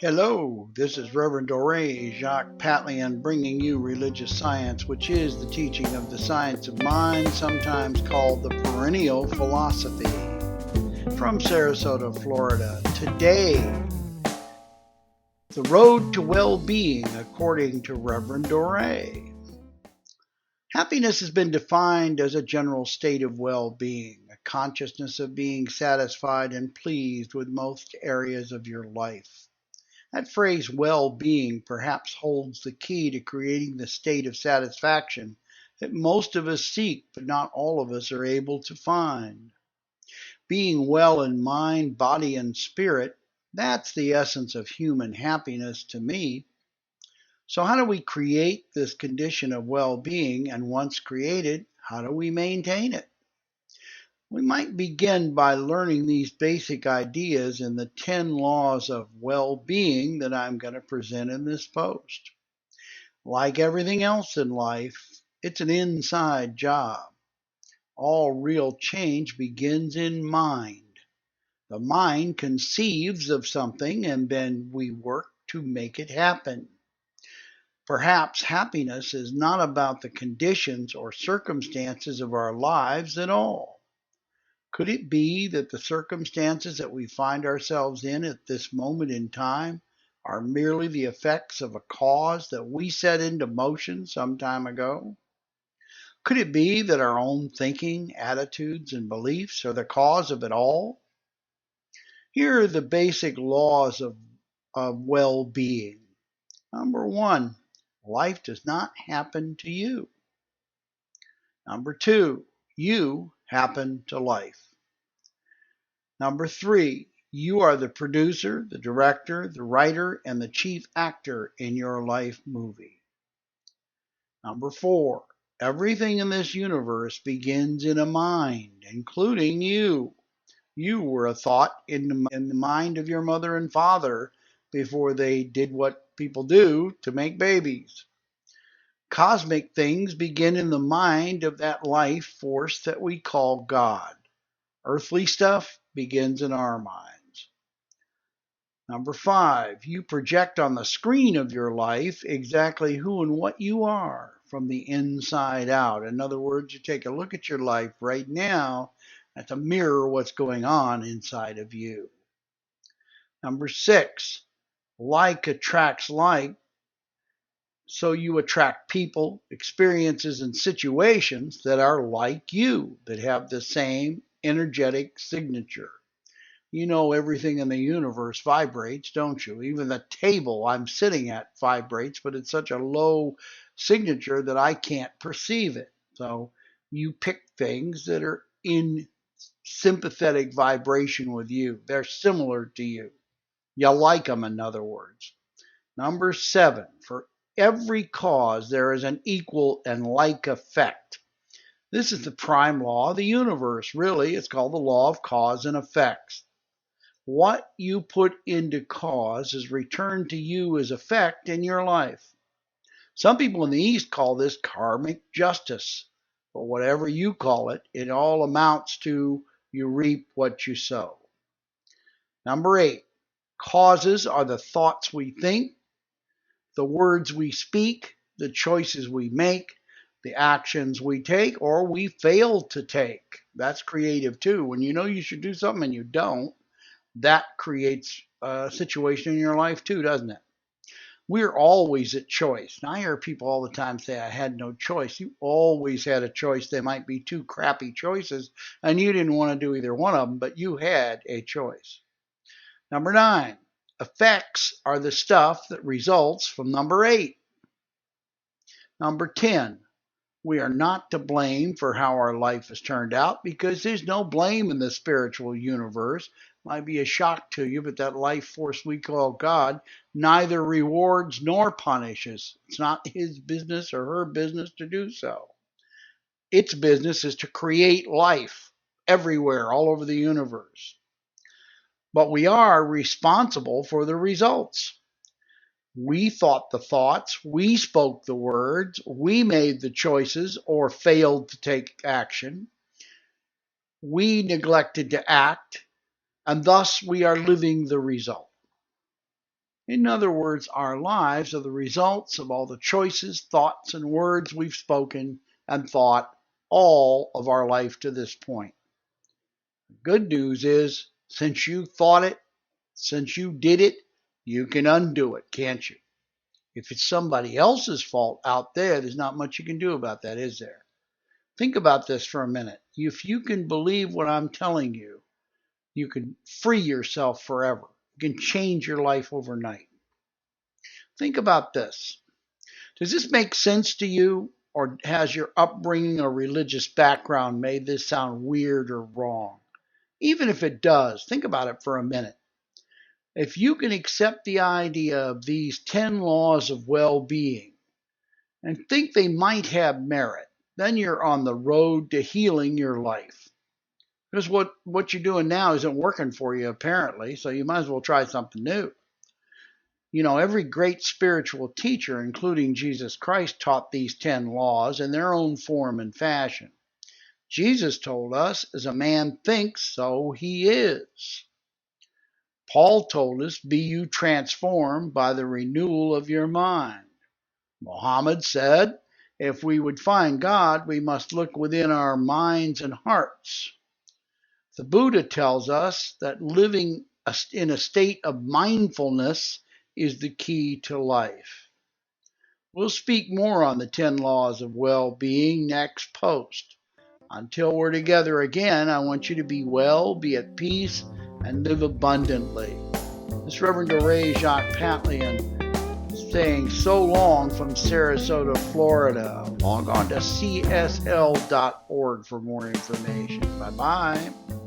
Hello, this is Reverend Dore Jacques Patlian bringing you religious science, which is the teaching of the science of mind, sometimes called the perennial philosophy. From Sarasota, Florida. Today, the road to well-being according to Reverend Dore. Happiness has been defined as a general state of well-being, a consciousness of being satisfied and pleased with most areas of your life. That phrase well-being perhaps holds the key to creating the state of satisfaction that most of us seek, but not all of us are able to find. Being well in mind, body, and spirit, that's the essence of human happiness to me. So how do we create this condition of well-being, and once created, how do we maintain it? We might begin by learning these basic ideas in the 10 laws of well-being that I'm going to present in this post. Like everything else in life, it's an inside job. All real change begins in mind. The mind conceives of something and then we work to make it happen. Perhaps happiness is not about the conditions or circumstances of our lives at all. Could it be that the circumstances that we find ourselves in at this moment in time are merely the effects of a cause that we set into motion some time ago? Could it be that our own thinking, attitudes, and beliefs are the cause of it all? Here are the basic laws of well-being. Number one, life does not happen to you. Number two, you happen to life. Number three, you are the producer, the director, the writer, and the chief actor in your life movie. Number four, everything in this universe begins in a mind, including you. You were a thought in the mind of your mother and father before they did what people do to make babies. Cosmic things begin in the mind of that life force that we call God. Earthly stuff begins in our minds. Number five, you project on the screen of your life exactly who and what you are from the inside out. In other words, you take a look at your life right now, that's a mirror of what's going on inside of you. Number six, like attracts like, so you attract people, experiences, and situations that are like you, that have the same energetic signature. You know everything in the universe vibrates, don't you? Even the table I'm sitting at vibrates, but it's such a low signature that I can't perceive it. So you pick things that are in sympathetic vibration with you. They're similar to you. You like them, in other words. Number seven, for every cause there is an equal and like effect. This is the prime law of the universe, really. It's called the law of cause and effects. What you put into cause is returned to you as effect in your life. Some people in the East call this karmic justice, but whatever you call it, it all amounts to you reap what you sow. Number eight, causes are the thoughts we think, the words we speak, the choices we make, the actions we take or we fail to take. That's creative too. When you know you should do something and you don't, that creates a situation in your life too, doesn't it? We're always at choice. Now, I hear people all the time say, I had no choice. You always had a choice. They might be two crappy choices, and you didn't want to do either one of them, but you had a choice. Number nine, effects are the stuff that results from number eight. Number 10, we are not to blame for how our life has turned out because there's no blame in the spiritual universe. Might be a shock to you, but that life force we call God neither rewards nor punishes. It's not his business or her business to do so. Its business is to create life everywhere, all over the universe. But we are responsible for the results. We thought the thoughts, we spoke the words, we made the choices or failed to take action. We neglected to act, and thus we are living the result. In other words, our lives are the results of all the choices, thoughts, and words we've spoken and thought all of our life to this point. The good news is, since you thought it, since you did it, you can undo it, can't you? If it's somebody else's fault out there, there's not much you can do about that, is there? Think about this for a minute. If you can believe what I'm telling you, you can free yourself forever. You can change your life overnight. Think about this. Does this make sense to you, or has your upbringing or religious background made this sound weird or wrong? Even if it does, think about it for a minute. If you can accept the idea of these 10 laws of well-being and think they might have merit, then you're on the road to healing your life. Because what you're doing now isn't working for you, apparently, so you might as well try something new. You know, every great spiritual teacher, including Jesus Christ, taught these 10 laws in their own form and fashion. Jesus told us, as a man thinks, so he is. Paul told us, be you transformed by the renewal of your mind. Muhammad said, if we would find God, we must look within our minds and hearts. The Buddha tells us that living in a state of mindfulness is the key to life. We'll speak more on the 10 laws of well-being next post. Until we're together again, I want you to be well, be at peace, and live abundantly. This Reverend Dore Jacques Pantlian saying so long from Sarasota, Florida. Log on to csl.org for more information. Bye-bye.